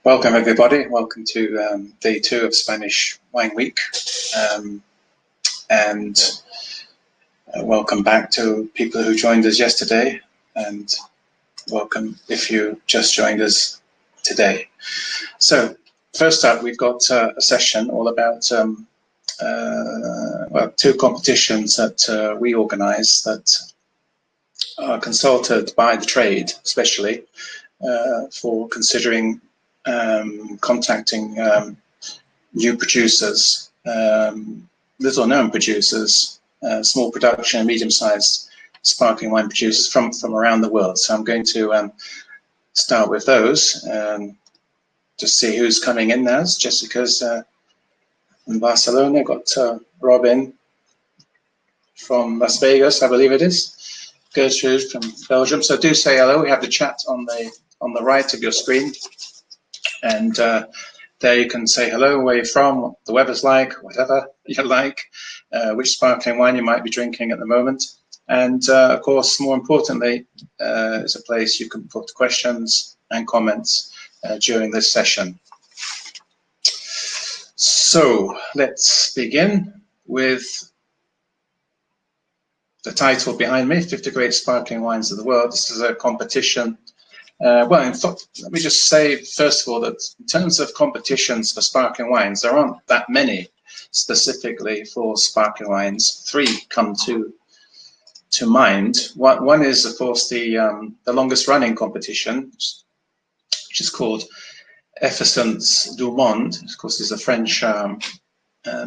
Welcome everybody, welcome to day 2 of Spanish Wine Week, and welcome back to people who joined us yesterday, and welcome if you just joined us today. So first up, we've got a session all about well, 2 competitions that we organise that are consulted by the trade, especially for considering contacting new producers, little known producers, small production and medium-sized sparkling wine producers from around the world. So I'm going to start with those, just see who's coming in now. It's Jessica's in Barcelona, got Robin from Las Vegas, I believe it is, Gertrude from Belgium. So do say hello. We have the chat on the right of your screen. And there you can say hello, where you're from, what the weather's like, whatever you like, which sparkling wine you might be drinking at the moment. And of course, more importantly, it's a place you can put questions and comments during this session. So let's begin with the title behind me, 50 Great Sparkling Wines of the World. This is a competition. Well, in fact, let me just say, first of all, that in terms of competitions for sparkling wines, there aren't that many specifically for sparkling wines. 3 come to mind. One is, of course, the longest running competition, which is called Effervescence du Monde. Of course, it's a French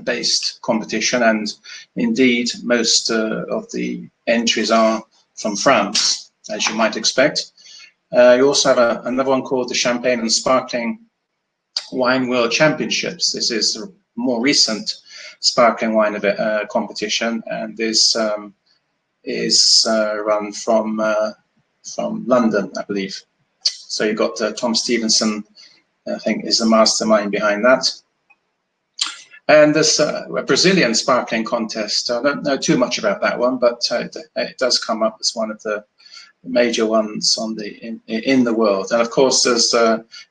based competition, and indeed, most of the entries are from France, as you might expect. You also have another one called the Champagne and Sparkling Wine World Championships. This is a more recent sparkling wine competition, and this is run from London, I believe. So you've got Tom Stevenson, I think, is the mastermind behind that. And there's a Brazilian sparkling contest. I don't know too much about that one, but it does come up as one of the major ones on in the world. And of course, there's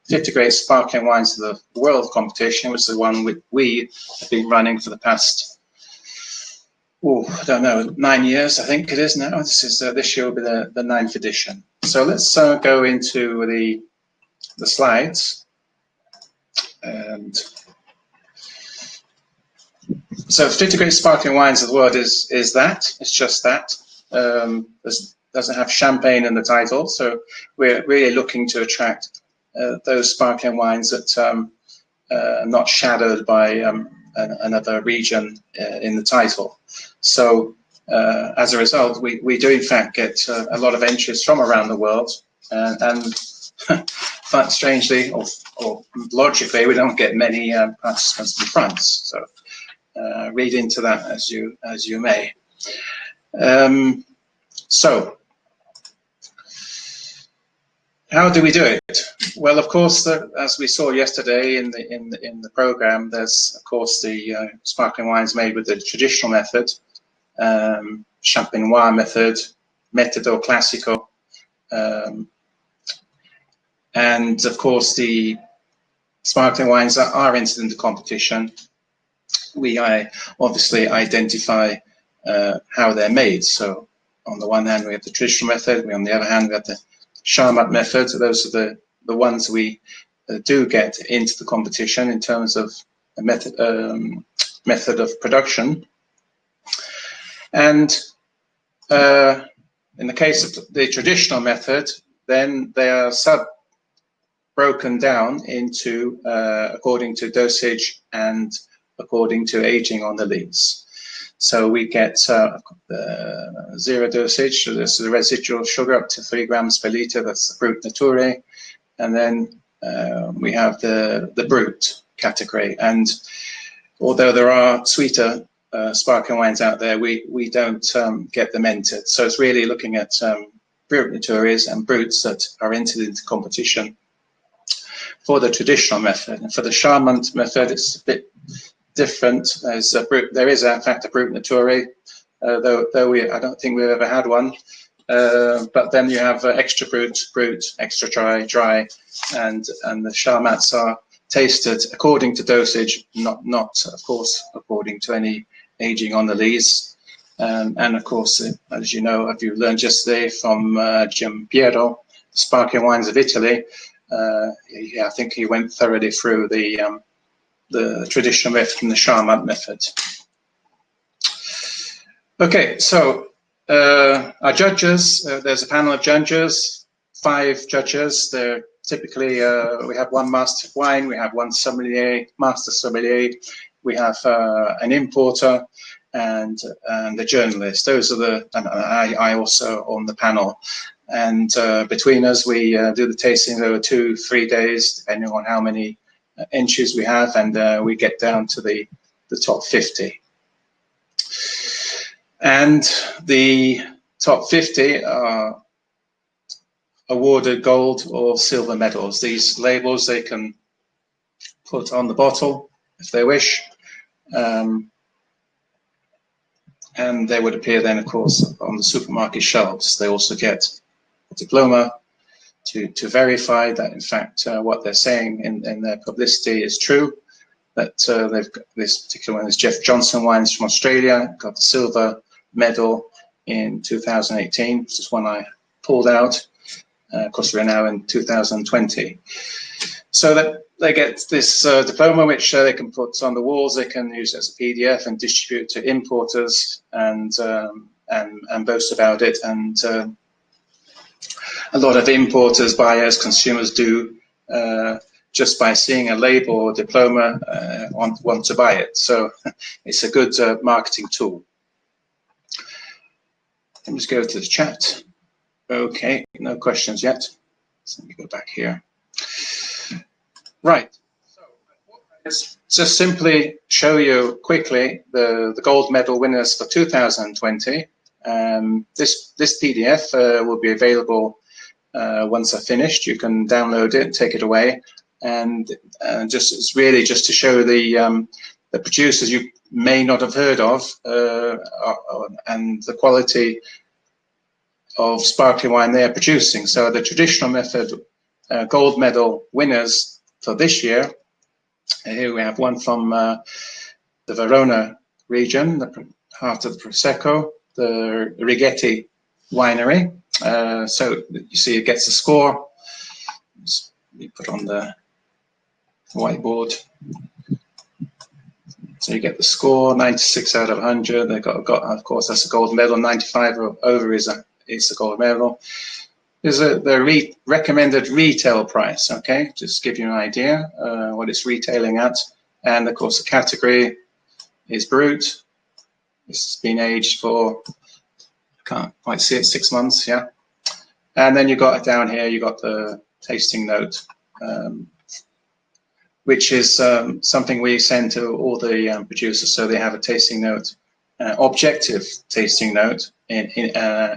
50 Great Sparkling Wines of the World competition, which is the one we have been running for the past, I don't know, 9 years, I think it is now. This year will be the 9th edition. So let's go into the slides. And so 50 Great Sparkling Wines of the World is that. It's just that. Doesn't have champagne in the title, so we're really looking to attract those sparkling wines that are not shadowed by another region in the title. So as a result, we do in fact get a lot of entries from around the world, and but strangely or logically, we don't get many participants from France. So read into that as you may. So how do we do it? Well, of course, as we saw yesterday in the program, there's of course the sparkling wines made with the traditional method, Champenois method, Metodo, Classico, and of course the sparkling wines that are entered into competition. We obviously identify how they're made. So on the one hand, we have the traditional method. On the other hand, we have the Charmat method. So those are the ones we do get into the competition in terms of a method of production. And in the case of the traditional method, then they are broken down into according to dosage and according to aging on the lees. So we get zero dosage, so this is the residual sugar up to 3 grams per liter, that's the Brut Nature, and then we have the Brut category. And although there are sweeter sparkling wines out there, we don't get them entered. So it's really looking at Brut Natures and Bruts that are entered into competition for the traditional method. And for the Charmat method, it's a bit different. There is in fact a Brut Nature, though I don't think we've ever had one, but then you have extra brut, extra dry, and the Charmats are tasted according to dosage, not of course according to any aging on the lees. And of course, as you know, if you learned yesterday from Giampiero, Sparkling Wines of Italy, yeah, I think he went thoroughly through the traditional method and the Charmat method. Okay, so our judges, there's a panel of judges, 5 judges. They're typically, we have one master of wine, we have one sommelier, master sommelier, we have an importer, and the journalist. Those are the, and I also on the panel. And between us, we do the tasting over 2-3 days, depending on how many entries we have, and we get down to the top 50. And the top 50 are awarded gold or silver medals. These labels they can put on the bottle if they wish. And they would appear then, of course, on the supermarket shelves. They also get a diploma to verify that, in fact, what they're saying in their publicity is true. That they've got this particular one is Jeff Johnson Wines from Australia, got the silver medal in 2018. This is one I pulled out. Of course, we're now in 2020. So that they get this diploma, which they can put on the walls. They can use it as a PDF and distribute to importers and boast about it. And a lot of importers, buyers, consumers do just by seeing a label or diploma want to buy it. So it's a good marketing tool. Let me just go to the chat. Okay, no questions yet. So let me go back here. Right. So let's just simply show you quickly the gold medal winners for 2020. This PDF will be available once I've finished. You can download it, take it away, and just it's really just to show the producers you may not have heard of and the quality of sparkling wine they're producing. So the traditional method gold medal winners for this year, here we have one from the Verona region, the heart of the Prosecco, the Righetti winery. So you see it gets a score. You put on the whiteboard. So you get the score, 96 out of 100. They got of course, that's a gold medal. 95 or over is a gold medal. Is the recommended retail price, okay? Just give you an idea what it's retailing at. And of course, the category is Brut. It's been aged for, I can't quite see it, 6 months, yeah. And then you got it down here, you got the tasting note, which is something we send to all the producers, so they have a tasting note, objective tasting note in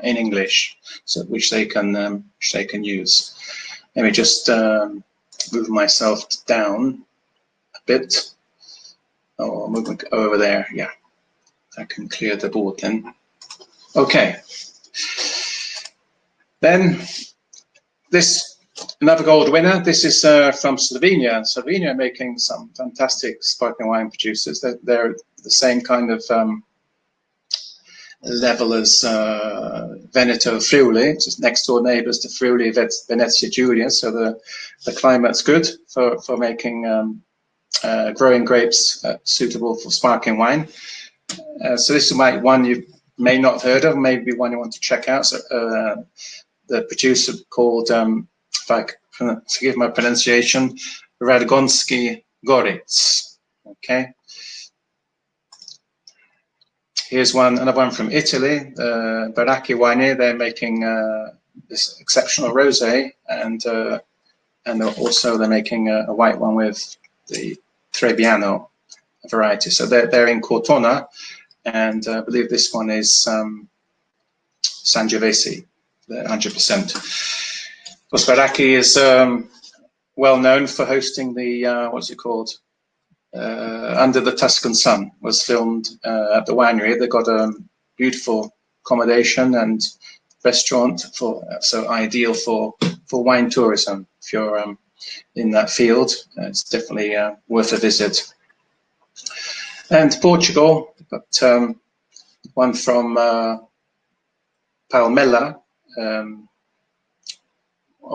English, so which they can use. Let me just move myself down a bit, or move over there. Yeah, I can clear the board then. Okay. Then this another gold winner. This is from Slovenia. Slovenia are making some fantastic sparkling wine producers. They're the same kind of level as Veneto Friuli, just next door neighbours to Friuli, Venezia Giulia. So the climate's good for making growing grapes suitable for sparkling wine. So this is one you may not have heard of, maybe one you want to check out. So the producer called, if I forgive my pronunciation, Radgonski Goritz. Okay. Here's another one from Italy, Baracchi Winery. They're making this exceptional rosé, and also they're making a white one with the Trebbiano variety. So they're in Cortona, and I believe this one is Sangiovese, 100%. Of course, Baracchi is well known for hosting the what's it called? Under the Tuscan Sun was filmed at the winery. They've got a beautiful accommodation, and restaurant, so ideal for wine tourism. If you're in that field, it's definitely worth a visit. And Portugal, but one from Palmela, a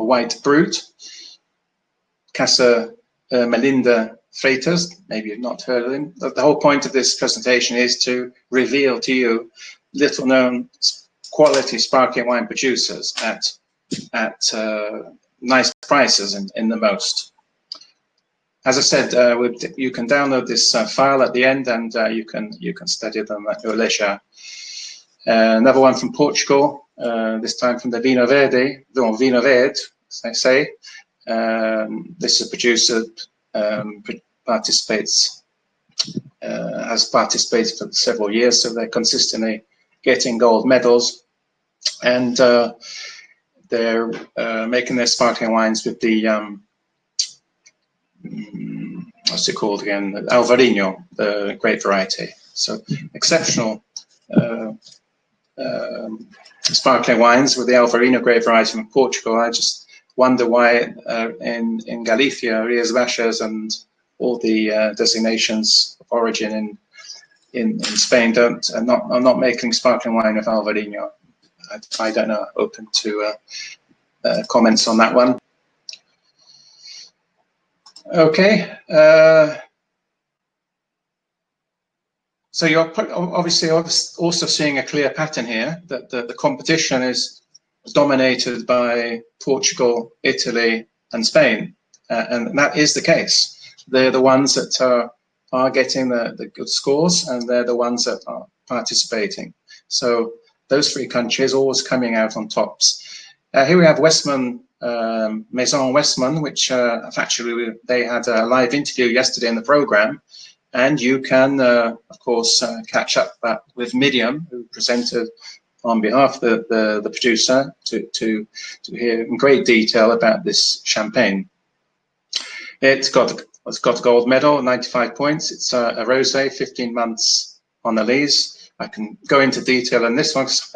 white Brut, Casa Melinda Freitas. Maybe you've not heard of him. The whole point of this presentation is to reveal to you little-known quality sparkling wine producers at nice prices in the most. As I said, you can download this file at the end, and you can study them at your leisure. Another one from Portugal, this time from the Vino Verde, as I say. This is a producer has participated for several years, so they're consistently getting gold medals, and they're making their sparkling wines with the what's it called again? Alvarinho, the grape variety. So exceptional sparkling wines with the Alvarinho grape variety from Portugal. I just wonder why in Galicia, Rías Baixas, and all the designations of origin in Spain are not making sparkling wine of Alvarinho. I don't know. Open to comments on that one. Okay. So you're obviously also seeing a clear pattern here, that the competition is dominated by Portugal, Italy, and Spain, and that is the case. They're the ones that are getting the good scores, and they're the ones that are participating. So those three countries always coming out on tops. Here we have Westman, Maison Westman, which actually they had a live interview yesterday in the program, and you can, of course, catch up that with Medien, who presented on behalf of the producer to hear in great detail about this champagne. It's got a gold medal, 95 points. It's a rosé, 15 months on the lees. I can go into detail on this one because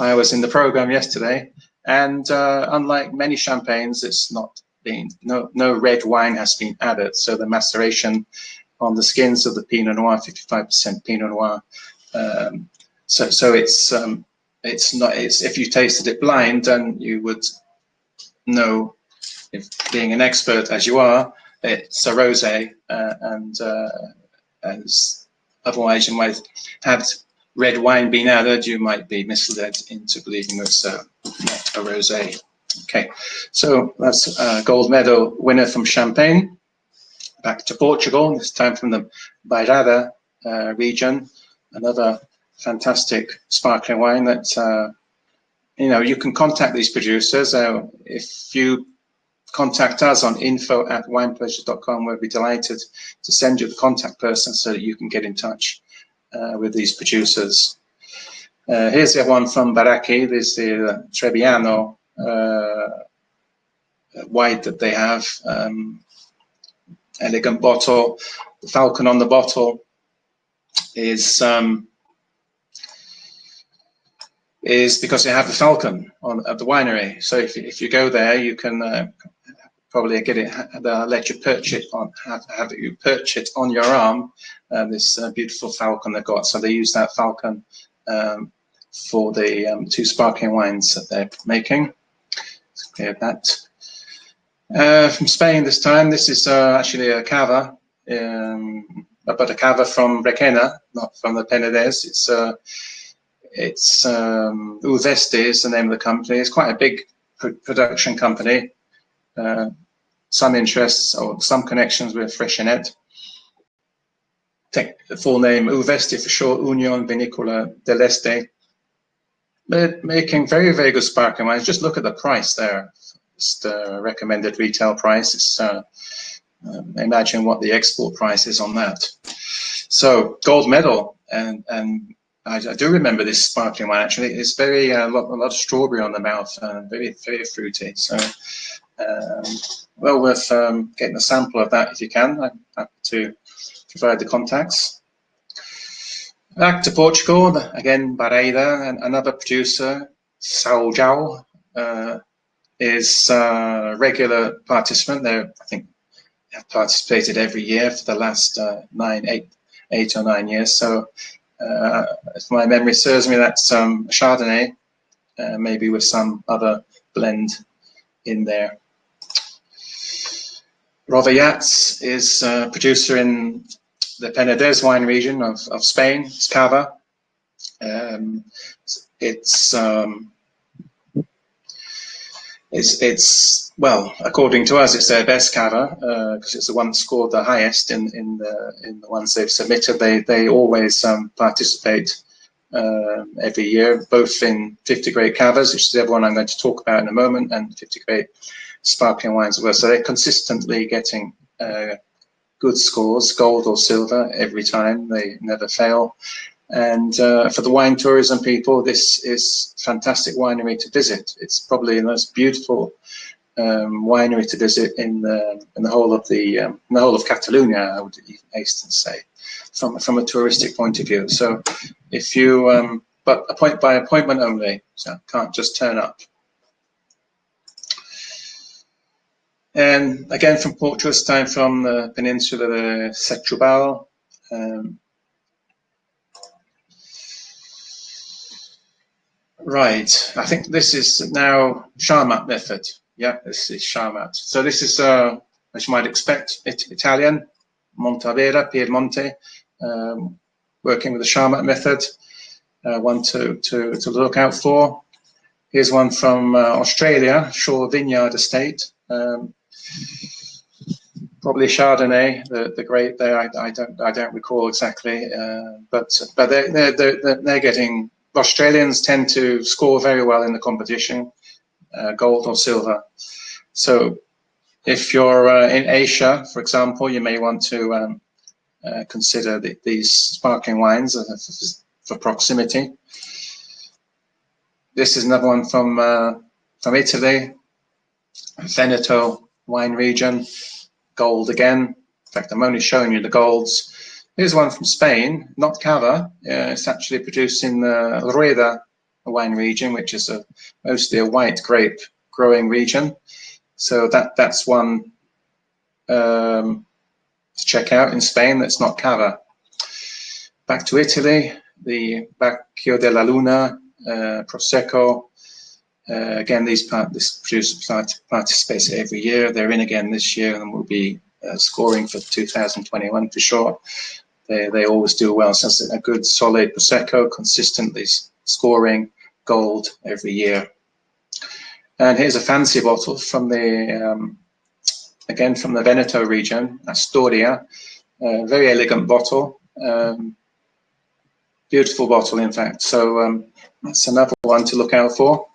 I was in the program yesterday. And unlike many champagnes, it's not been, no red wine has been added. So the maceration on the skins of the Pinot Noir, 55% Pinot Noir. So it's not, if you tasted it blind, then you would know, if being an expert as you are, it's a rosé, and as otherwise you might have red wine being added, you might be misled into believing it's not a rosé. Okay, so that's a gold medal winner from Champagne. Back to Portugal, this time from the Beirada region, another fantastic sparkling wine that you can contact these producers. If you contact us on info@winepleasures.com, we'll be delighted to send you the contact person so that you can get in touch with these producers. Here's the one from Baracchi. There's the Trebbiano white that they have. Elegant bottle. The falcon on the bottle is because they have the falcon at the winery. So if you go there, you can probably get it. They'll let you perch it on, have you perch it on your arm. This beautiful falcon they've got. So they use that falcon for the two sparkling wines that they're making. Let's clear that. From Spain this time. This is actually a Cava, but a Cava from Requena, not from the Penedès. It's Uveste is the name of the company. It's quite a big production company. Some interests or some connections with Freixenet. Take the full name, Uveste for short, Union Vinícola del Este. They're making very, very good sparkling wines. Just look at the price there. Just recommended retail price. It's, imagine what the export price is on that. So gold medal, and I do remember this sparkling wine. Actually, it's very a lot of strawberry on the mouth, very, very fruity. So well worth getting a sample of that if you can. I'm happy to provide the contacts. Back to Portugal again, Barreira, and another producer Saojiao is a regular participant. They, I think, have participated every year for the last 8 or 9 years. So, if my memory serves me, that's Chardonnay, maybe with some other blend in there. Rovellats is a producer in the Penedès wine region of Spain. It's Cava. It's well, according to us, it's their best Cava because it's the one that scored the highest in the ones they've submitted. They always participate every year, both in 50 grade Cavas, which is the other one I'm going to talk about in a moment, and 50 grade sparkling wines as well. So they're consistently getting good scores, gold or silver every time. They never fail. And for the wine tourism people, this is fantastic winery to visit. It's probably the most beautiful winery to visit in the whole of Catalonia, I would hasten to say, from a touristic point of view. So if you but by appointment only, so can't just turn up. And again from Portugal, this time from the peninsula of Setúbal. Right, I think this is now Charmat method. Yeah, this is Charmat. So this is, as you might expect, Italian, Montavera, Piedmonte, working with the Charmat method. One to look out for. Here's one from Australia, Shore Vineyard Estate. Probably Chardonnay, the grape there. I don't recall exactly, but they're getting. Australians tend to score very well in the competition, gold or silver. So if you're in Asia, for example, you may want to consider these sparkling wines for proximity. This is another one from Italy, Veneto wine region, gold again. In fact, I'm only showing you the golds. Here's one from Spain, not Cava. It's actually produced in the Rueda wine region, which is mostly a white grape growing region. So that's one to check out in Spain. That's not Cava. Back to Italy, the Bacio della Luna, Prosecco. Again, this producer participates every year. They're in again this year and will be scoring for 2021 for sure. They always do well. So it's a good solid Prosecco, consistently scoring gold every year. And here's a fancy bottle from the again from the Veneto region, Astoria. Very elegant bottle, beautiful bottle in fact. So that's another one to look out for.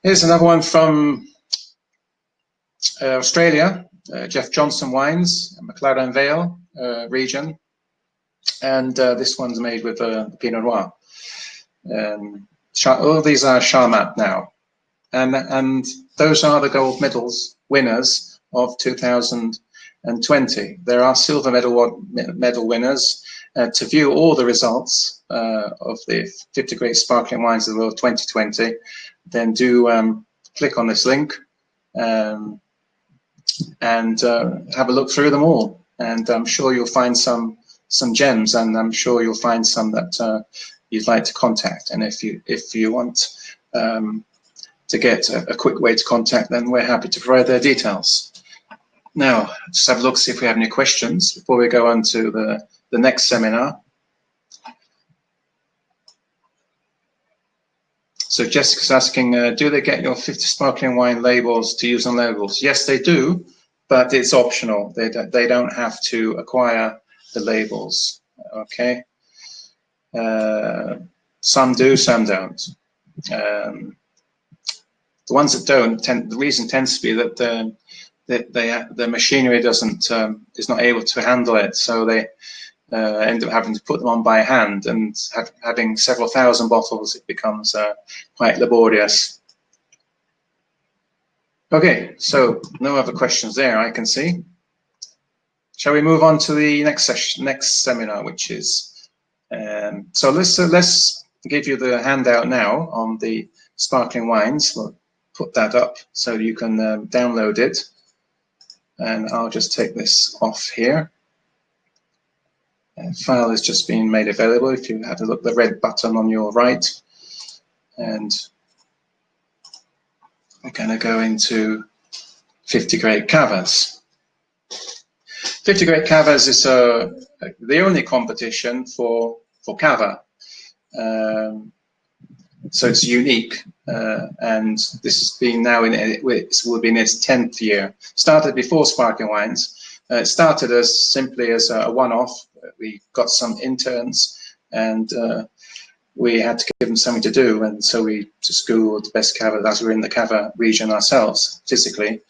Here's another one from Australia, Jeff Johnson Wines, McLaren Vale region, and this one's made with Pinot Noir. All these are Charmat now, and those are the gold medals winners of 2020. There are silver medal winners. To view all the results of the 50 Great Sparkling Wines of the World 2020, then do click on this link and have a look through them all. And I'm sure you'll find some gems, and I'm sure you'll find some that you'd like to contact. And if you want to get a quick way to contact them, we're happy to provide their details. Now, just have a look, see if we have any questions before we go on to the next seminar. So Jessica's asking, do they get your 50 sparkling wine labels to use on labels? Yes, they do, but it's optional. They don't have to acquire the labels. Okay. Some do, some don't. The ones that don't, the reason tends to be that the machinery is not able to handle it, so they end up having to put them on by hand, and having several thousand bottles, it becomes quite laborious. Okay, so no other questions there, I can see. Shall we move on to the next session, next seminar, which is so let's give you the handout now on the sparkling wines. We'll put that up so you can download it. And I'll just take this off here. File has just been made available. If you have a look, the red button on your right. And we're going to go into 50 grade Cavas. 50 grade Cavas is the only competition for Cava. So it's unique, and this has been now it will be in its 10th year. Started before sparkling wines. It started as simply as a one-off. We got some interns, and we had to give them something to do, and so we just Googled the best Cava. As we're in the Cava region ourselves, physically,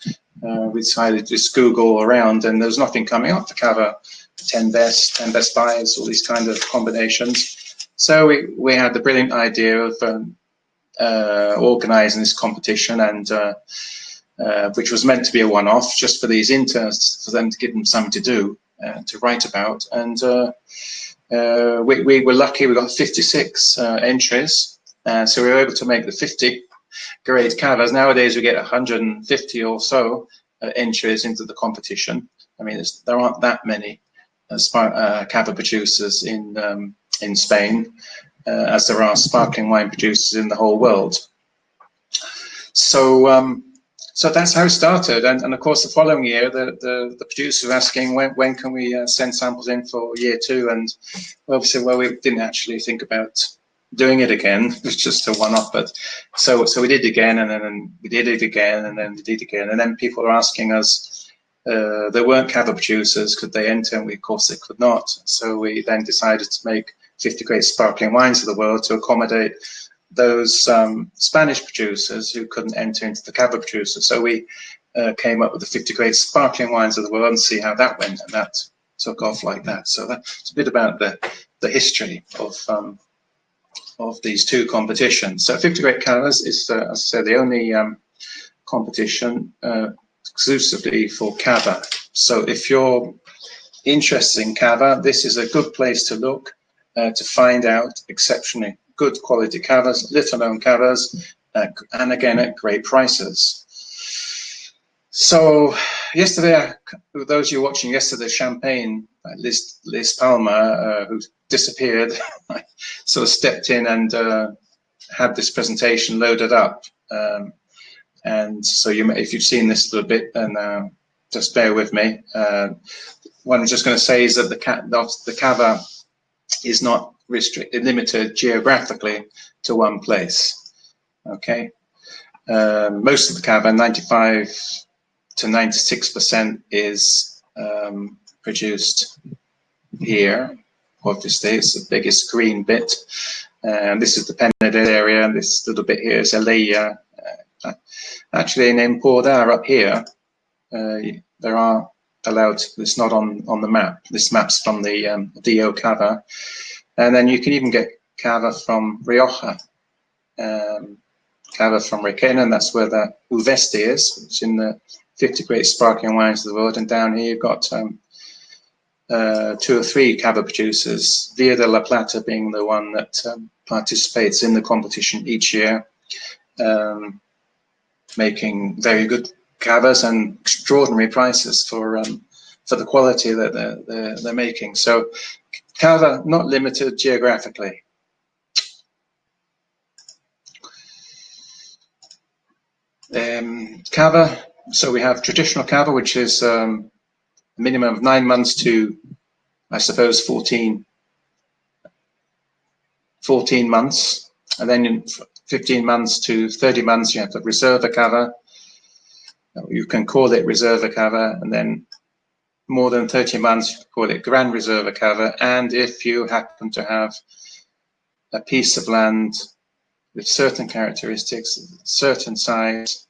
we decided to just Google around, and there was nothing coming up for Cava. 10 best buys, all these kind of combinations. So we had the brilliant idea of organising this competition, and which was meant to be a one-off, just for these interns, for them to give them something to do, to write about. And we were lucky; we got 56 entries, so we were able to make the 50 grade Cavas. Nowadays, we get 150 or so entries into the competition. I mean, there aren't that many Cava producers in Spain, as there are sparkling wine producers in the whole world. So so that's how it started, and of course the following year the producers were asking when can we send samples in for year 2, and we said, well, we didn't actually think about doing it again. It was just a one-off, but so we did it again, and then we did it again, and then we did it again, and then people are asking us. There weren't Cava producers, could they enter? And of course they could not. So we then decided to make 50 great sparkling wines of the world to accommodate those Spanish producers who couldn't enter into the Cava producers. So we came up with the 50 great sparkling wines of the world and see how that went, and that took off like that. So that's a bit about the history of these two competitions. So 50 great Cavas is, as I said, the only competition exclusively for Cava. So if you're interested in Cava, this is a good place to look to find out exceptionally good quality Cavas, little known Cavas, and again at great prices. So yesterday, those of you watching yesterday, Champagne, Liz Palmer, who disappeared, sort of stepped in and had this presentation loaded up. And so if you've seen this a little bit, then just bear with me. What I'm just going to say is that the Cava is not limited geographically to one place. Okay, most of the Cava, 95 to 96%, is produced here. Obviously, it's the biggest green bit, and this is the Penedès area, and this little bit here is Aleia. Actually, in Empordà up here, there are allowed. It's not on the map. This map's from the DOCG, and then you can even get Cava from Rioja, Cava from Requena, and that's where the Uveste is. It's in the 50 great sparkling wines of the world. And down here you've got 2 or 3 Cava producers, Via de la Plata being the one that participates in the competition each year, making very good Cavas and extraordinary prices for the quality that they're making. So Cava not limited geographically. Cava, so we have traditional Cava, which is a minimum of 9 months to, I suppose, 14 months, and then in 15 months to 30 months you have the Reserva Cava. You can call it Reserva Cava, and then more than 30 months you can call it Gran Reserva Cava. And if you happen to have a piece of land with certain characteristics, certain size,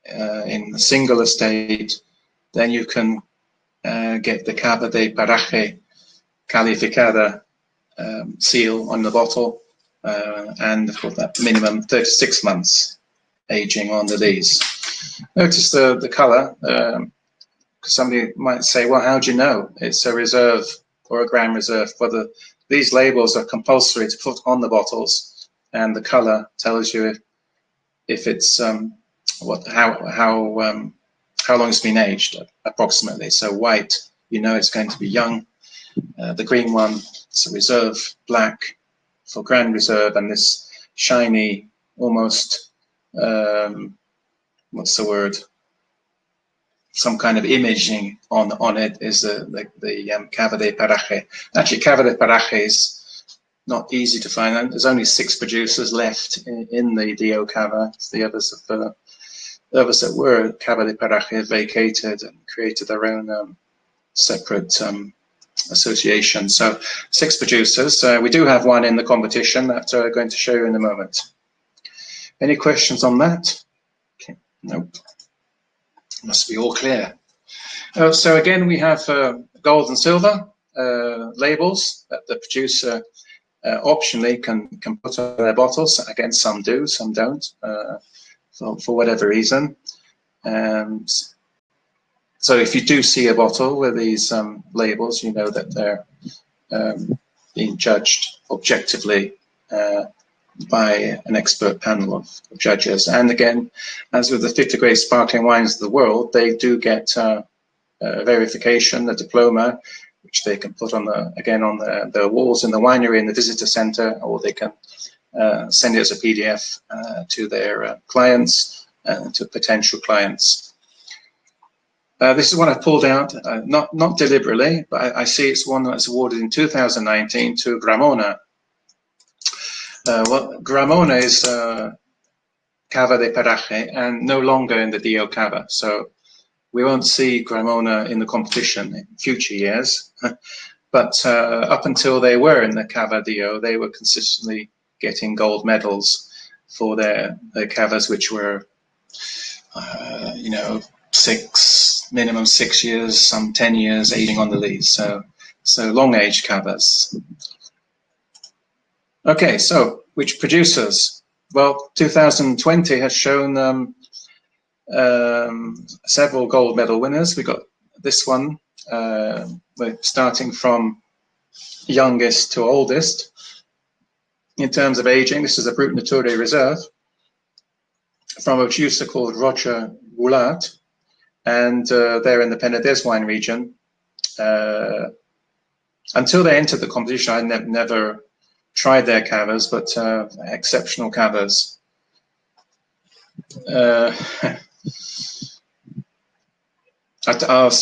in a single estate, then you can get the Cava de Paraje Calificada seal on the bottle, and for that minimum 36 months aging on the lees. Notice the colour. Somebody might say, well, how do you know it's a reserve or a Grand Reserve? Well, the these labels are compulsory to put on the bottles, and the color tells you if it's how long it's been aged approximately. So white, you know it's going to be young. The green one, it's a reserve black for Grand Reserve, and this shiny, almost what's the word? Some kind of imaging on it is the Cava de Paraje. Actually, Cava de Paraje is not easy to find. And there's only 6 producers left in the DO Cava. The others that were Cava de Paraje vacated and created their own separate association. So 6 producers. We do have one in the competition that I'm going to show you in a moment. Any questions on that? Okay. Nope. Must be all clear. So again, we have gold and silver labels that the producer optionally can put on their bottles. Again, some do, some don't, for whatever reason. So if you do see a bottle with these labels, you know that they're being judged objectively by an expert panel of judges. And again, as with the 50 great sparkling wines of the world, they do get a verification, a diploma, which they can put on the walls in the winery in the visitor center, or they can send it as a PDF to their clients, to potential clients. This is one I pulled out, not deliberately, but I see it's one that's awarded in 2019 to Gramona. Well, Gramona is Cava de Paraje and no longer in the DO Cava, so we won't see Gramona in the competition in future years. But up until they were in the Cava DO, they were consistently getting gold medals for their Cavas, which were, you know, minimum 6 years, some 10 years aging on the lees. So long-aged Cavas. Okay, so which producers? Well, 2020 has shown several gold medal winners. We got this one, we're starting from youngest to oldest. In terms of aging, this is a Brut Reserve from a producer called Roger Goulart, and they're in the Penedès wine region. Until they entered the competition, I never tried their Cavas, but exceptional Cavas. I'll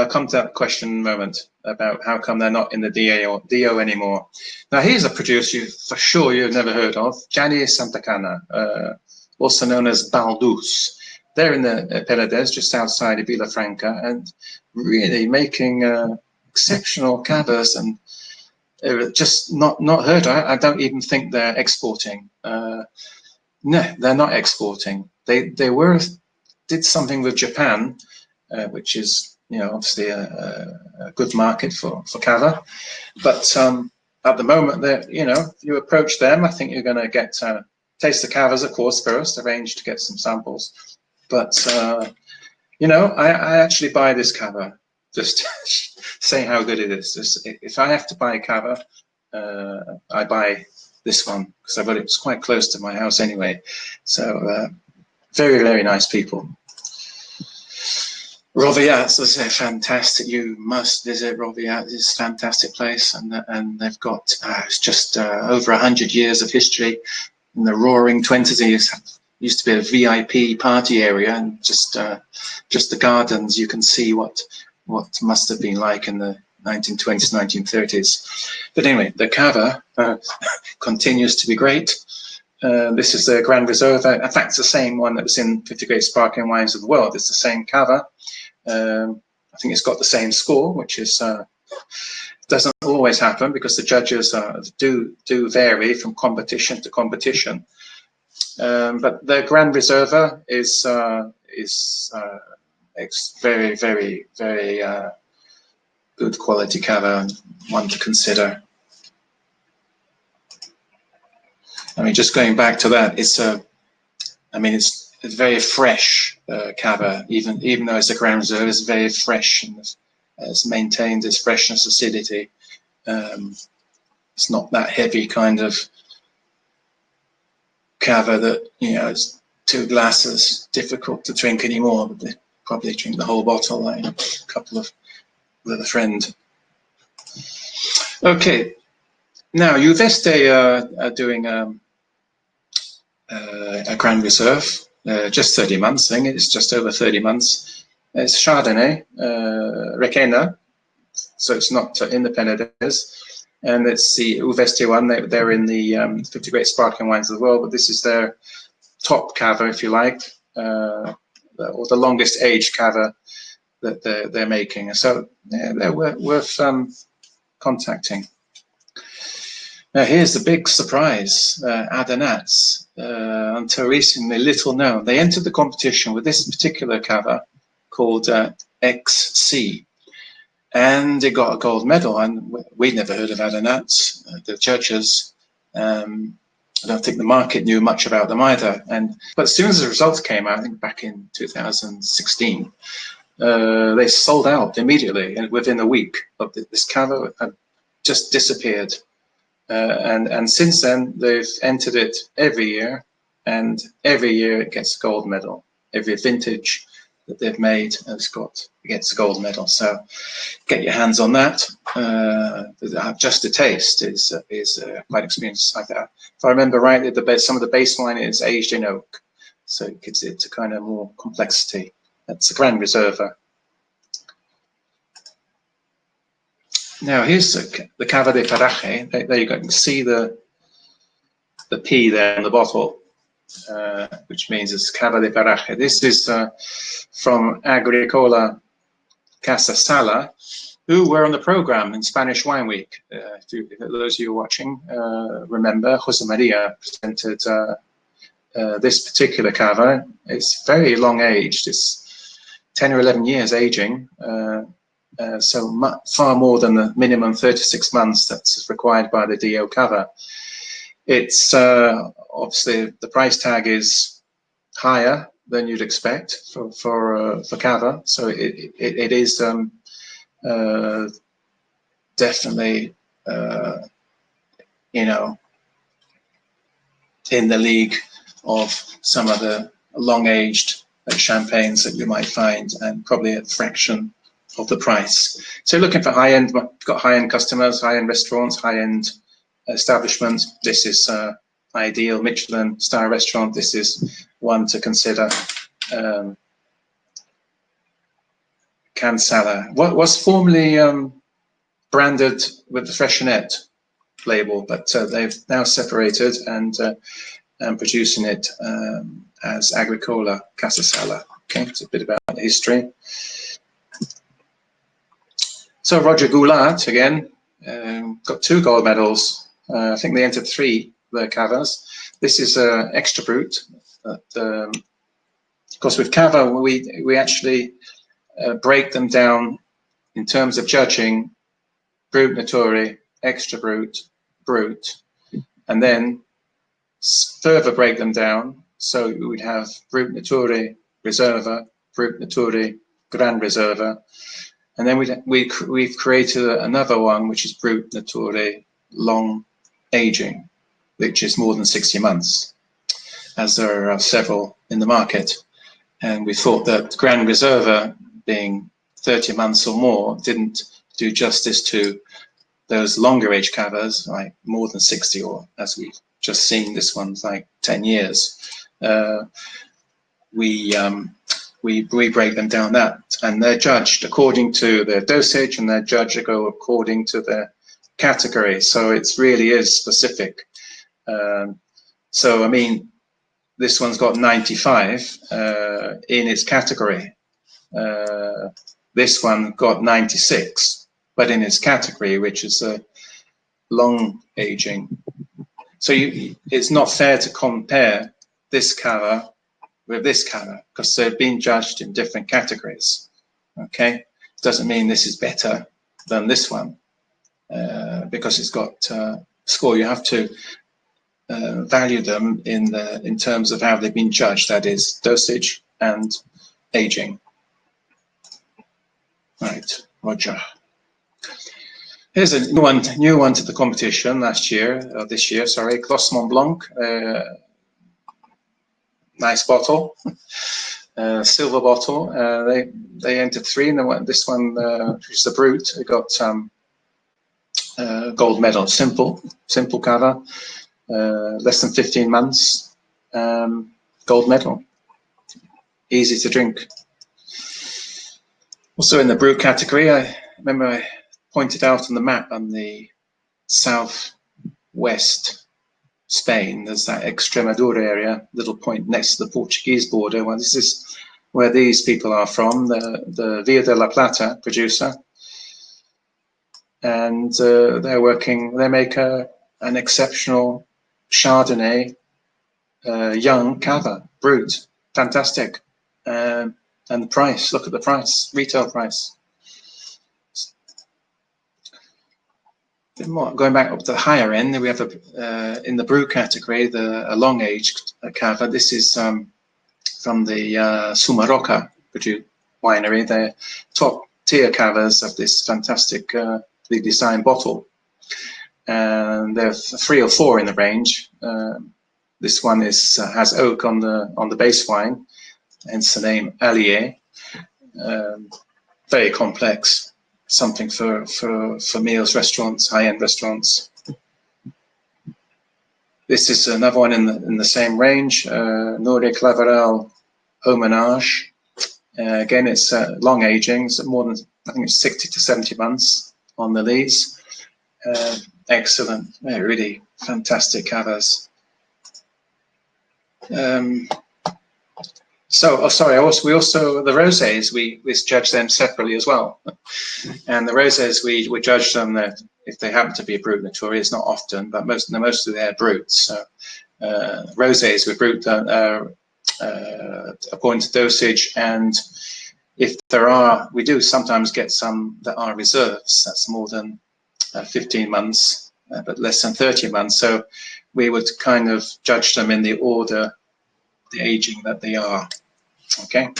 come to that question in a moment about how come they're not in the DO anymore. Now, here's a producer for sure you've never heard of, Gianni Santacana, also known as Baldus. They're in the Penedès, just outside of Vilafranca, and really making exceptional Cavas, and just not heard of. I don't even think they're exporting. No, they're not exporting. They did something with Japan, which is, you know, obviously a good market for Cava. But at the moment, that, you know, if you approach them, I think you're going to get taste the Cavas, of course, first. Arrange to get some samples. But you know, I actually buy this Cava. Just say how good it is. Just, if I have to buy a Cava, I buy this one because I've got it. It's quite close to my house anyway. So very, very nice people. Roviat is a fantastic. You must visit Roviat. It's a fantastic place, and they've got it's just over 100 years of history. In the Roaring '20s, used to be a VIP party area, and just the gardens. You can see what must have been like in the 1920s, 1930s. But anyway, the Cava continues to be great. This is the Gran Reserva. In fact, it's the same one that was in 50 Great Sparkling Wines of the World. It's the same Cava. I think it's got the same score, which is doesn't always happen because the judges do vary from competition to competition. But the Gran Reserva is very, very, very good quality Cava, and one to consider. I mean, just going back to that, it's I mean, it's very fresh Cava, even though it's a Gran Reserve, it's very fresh and it's maintained its freshness, acidity. It's not that heavy kind of Cava that, you know, it's 2 glasses, difficult to drink anymore, but they probably drink the whole bottle, like a couple of with a friend. Okay, now Uveste are doing a Grand Reserve, just 30 months, I think it's just over 30 months. It's Chardonnay, Requena, so it's not independent, and it's the Uveste one. They're in the 50 Great Sparkling Wines of the World, but this is their top Cava, if you like, or the longest aged Cava that they're making. So yeah, they're worth contacting. Now here's the big surprise, Adonats, until recently little known. They entered the competition with this particular Cava called XC, and it got a gold medal, and we'd never heard of Adonats, the judges. I don't think the market knew much about them either. But as soon as the results came out, I think back in 2016, they sold out immediately, and within a week of this Cava had just disappeared. And since then, they've entered it every year, and every year it gets a gold medal. Every vintage that they've made gets a gold medal. So get your hands on that. Just a taste is quite experienced. If I remember rightly, some of the baseline is aged in oak, so it gives it a kind of more complexity. That's a Gran Reserva. Now here's the Cava de Paraje. There you go. You can see the P there in the bottle, which means it's Cava de Paraje. This is from Agricola Casa Sala, who were on the program in Spanish Wine Week. If those of you watching remember, Jose Maria presented this particular Cava. It's very long aged. It's 10 or 11 years aging. So far more than the minimum 36 months that's required by the DOCG. It's obviously the price tag is higher than you'd expect for Cava, so it is definitely you know, in the league of some of the long-aged champagnes that you might find, and probably a fraction of the price. So looking for high-end, got high-end customers, high-end restaurants, high-end establishments. This is ideal. Michelin star restaurant. This is one to consider. Cansala. What was formerly branded with the Freshenet label, but they've now separated and producing it as Agricola Casasala. Okay, it's a bit about the history. So Roger Goulart again got 2 gold medals. I think they entered 3 the Cavas. This is extra brut. Of course, with Cava we actually break them down in terms of judging: brut, naturi, extra brut, brut, and then further break them down. So we'd have brut, naturi, reserva, brut, naturi, Gran Reserva. And then we've created another one, which is brut, naturi, long aging, which is more than 60 months, as there are several in the market. And we thought that Gran Reserva, being 30 months or more, didn't do justice to those longer age Cavas, like more than 60, or as we've just seen, this one's like 10 years. We break them down and they're judged according to their dosage, and they're judged according to their category. So it really is specific. So I mean, this one's got 95 in its category. This one got 96, but in its category, which is a long aging. So it's not fair to compare this Cava with this Cava, because they've been judged in different categories. Okay, doesn't mean this is better than this one because it's got score. You have to value them in terms of how they've been judged. That is dosage and aging. Right, Roger. Here's a new one to the competition this year, sorry, Clos Montblanc. Nice bottle, silver bottle. They entered 3, and this one, which is the Brut, it got gold medal. Simple Cava, less than 15 months, gold medal. Easy to drink. Also in the Brut category, I remember I pointed out on the map on the southwest Spain, there's that Extremadura area, little point next to the Portuguese border. Well, this is where these people are from, the Via de la Plata producer. And they make an exceptional Chardonnay, young Cava, Brut, fantastic. And the price, look at the price, retail price. Going back up to the higher end, we have in the Brut category, a long-aged Cava. This is from the Sumarroca winery. They're top-tier Cavas of this fantastically designed bottle. And there are 3 or 4 in the range. This one has oak on the base wine, hence the name Allier. Very complex. Something for meals, restaurants, high-end restaurants. This is another one in the same range, Nordic Claverel Homenage. Again, it's long aging, so more than, I think it's 60 to 70 months on the lees. Excellent, really fantastic Cavas. We also the rosés we judge them separately as well, and the rosés we judge them that if they happen to be a Brut Notori, it's not often, but most of their Bruts. So rosés with Brut according to dosage, and if there are, we do sometimes get some that are reserves. That's more than 15 months, but less than 30 months. So we would kind of judge them in the order, the aging that they are. Okay,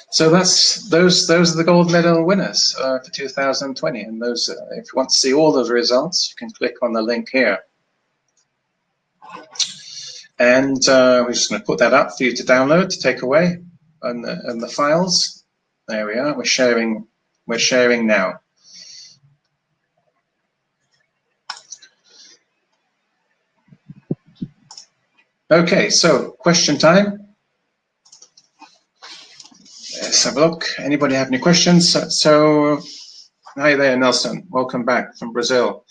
so those are the gold medal winners for 2020, and those if you want to see all of the results, you can click on the link here, and we're just going to put that up for you to download, to take away, and the files. There we are. We're sharing now. Okay, so question time. Let's have a look. Anybody have any questions? So, hi there, Nelson. Welcome back from Brazil.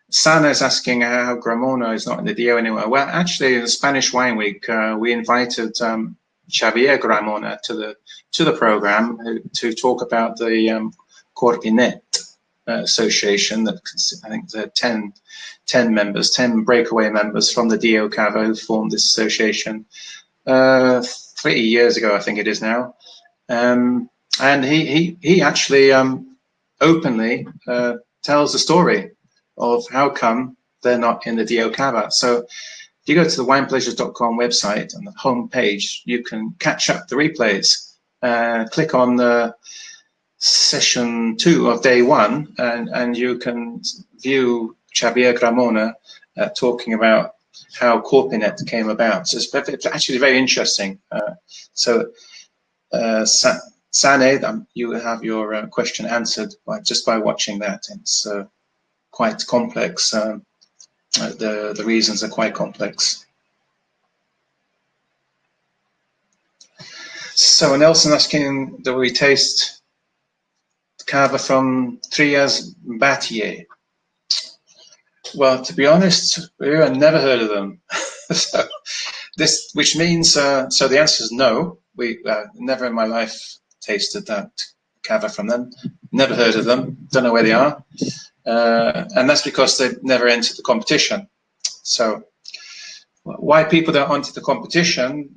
Sana is asking how Gramona is not in the DO anymore. Well, actually, in the Spanish Wine Week, we invited Xavier Gramona to the program to talk about the Corpinet Association. That I think there are 10 members, 10 breakaway members from the DO Cava who formed this association 3 years ago, I think it is now. And he actually openly tells the story of how come they're not in the DO Cava. So if you go to the winepleasures.com website, on the home page, you can catch up the replays. Click on the session 2 of day 1, and you can view Xavier Gramona talking about how Corpinet came about. So it's actually very interesting. Sane, you have your question answered just by watching that. It's quite complex. The reasons are quite complex. So Nelson asking, do we taste Cava from 3 years Battier? Well, to be honest, I've never heard of them. So this, which means, so the answer is no. We never in my life tasted that Cava from them. Never heard of them. Don't know where they are. And that's because they've never entered the competition. So why people don't enter the competition?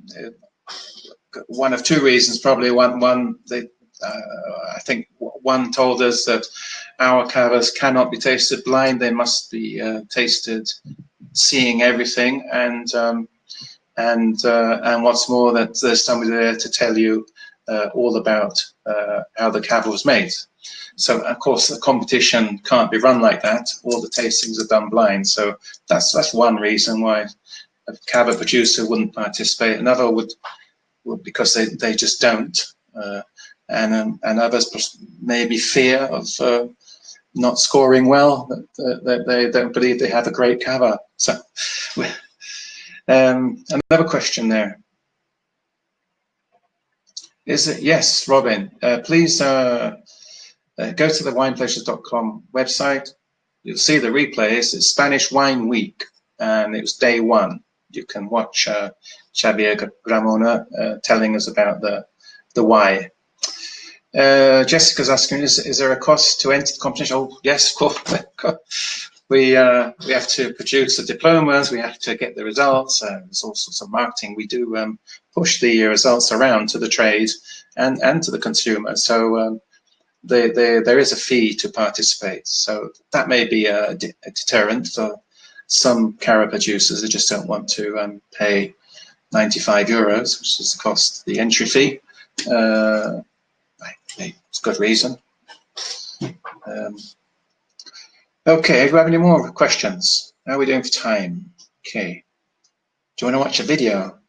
One of 2 reasons, probably. One, they, I think one told us that our Cavas cannot be tasted blind; they must be tasted seeing everything, and what's more, that there's somebody there to tell you all about how the Cava was made. So of course the competition can't be run like that. All the tastings are done blind. So that's one reason why a Cava producer wouldn't participate. Another would because they just don't, and others maybe fear of not scoring well. That they don't believe they have a great Cava. So another question there. Is it? Yes, Robin. Please go to the winepleasures.com website. You'll see the replays. It's Spanish Wine Week, and it was day 1. You can watch Xavier Gramona telling us about the why. Jessica's asking, is there a cost to enter the competition? Oh, yes, of course. We have to produce the diplomas. We have to get the results. There's all sorts of marketing. We do push the results around to the trade and to the consumer. So there is a fee to participate. So that may be a deterrent for some Cara producers who just don't want to pay 95 euros, which is the cost, the entry fee. It's a good reason. Okay, do we have any more questions? How are we doing for time? Okay. Do you want to watch a video?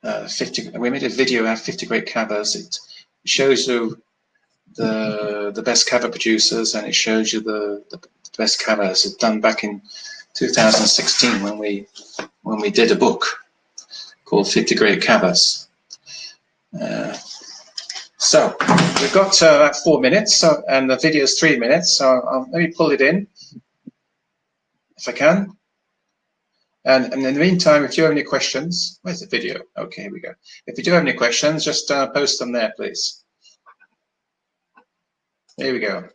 50. We made a video of 50 great Cavas. It shows you the best Cava producers, and it shows you the best Cavas. It's done back in 2016 when we did a book called 50 Great Cavas. So we've got about 4 minutes, and the video is 3 minutes. So I'll maybe pull it in if I can. And in the meantime, if you have any questions, where's the video? Okay, here we go. If you do have any questions, just post them there, please. Here we go.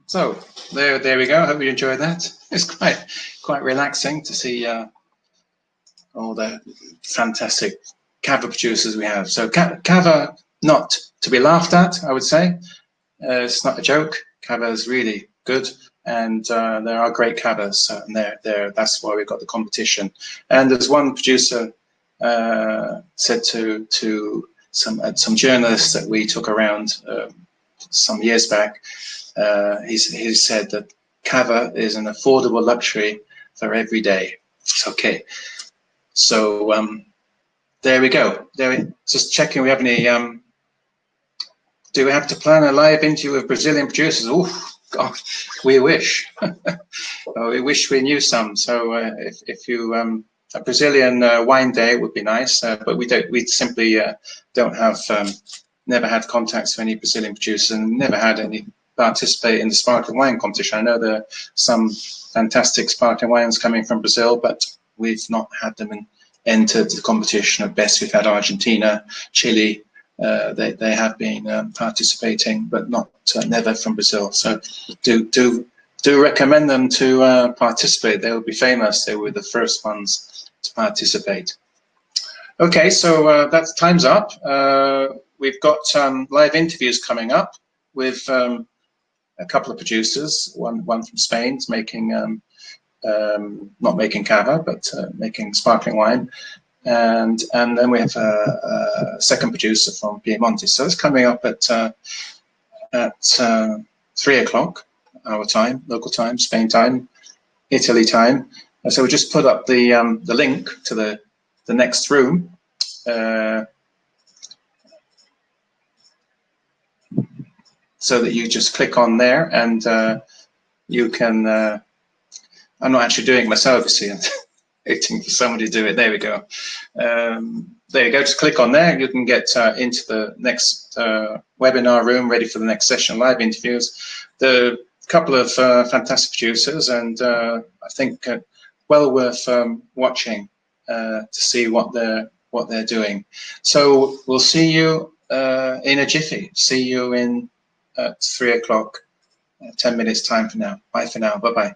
So there we go. I hope you enjoyed that. It's quite relaxing to see all the fantastic Cava producers we have. So Cava, not to be laughed at, I would say. It's not a joke. Cava is really good, and there are great Cavas, and that's why we've got the competition. And there's one producer said to some journalists that we took around some years back. He said that Cava is an affordable luxury for every day. It's okay. So there we go. Just checking. We have any? Do we have to plan a live interview with Brazilian producers? Oh God, we wish. We wish we knew some. So if you a Brazilian wine day would be nice, but we don't. We simply don't have. Never had contacts with any Brazilian producers, and never had any participate in the sparkling wine competition. I know there are some fantastic sparkling wines coming from Brazil, but we've not had them entered the competition. At best, we've had Argentina, Chile. They have been participating, but not never from Brazil. So do recommend them to participate. They will be famous. They were the first ones to participate. Okay, so that's time's up. We've got live interviews coming up with a couple of producers. One from Spain is making not making Cava, but making sparkling wine. And then we have a second producer from Piemonte. So it's coming up at 3 o'clock our time, local time, Spain time, Italy time. And so we just put up the link to the next room. So that you just click on there, and you can. I'm not actually doing it myself, you see. I'm waiting for somebody to do it. There we go. There you go. Just click on there. You can get into the next webinar room, ready for the next session, live interviews. The couple of fantastic producers, and I think well worth watching to see what they're doing. So we'll see you in a jiffy. See you in at 3 o'clock. 10 minutes time for now. Bye for now. Bye bye.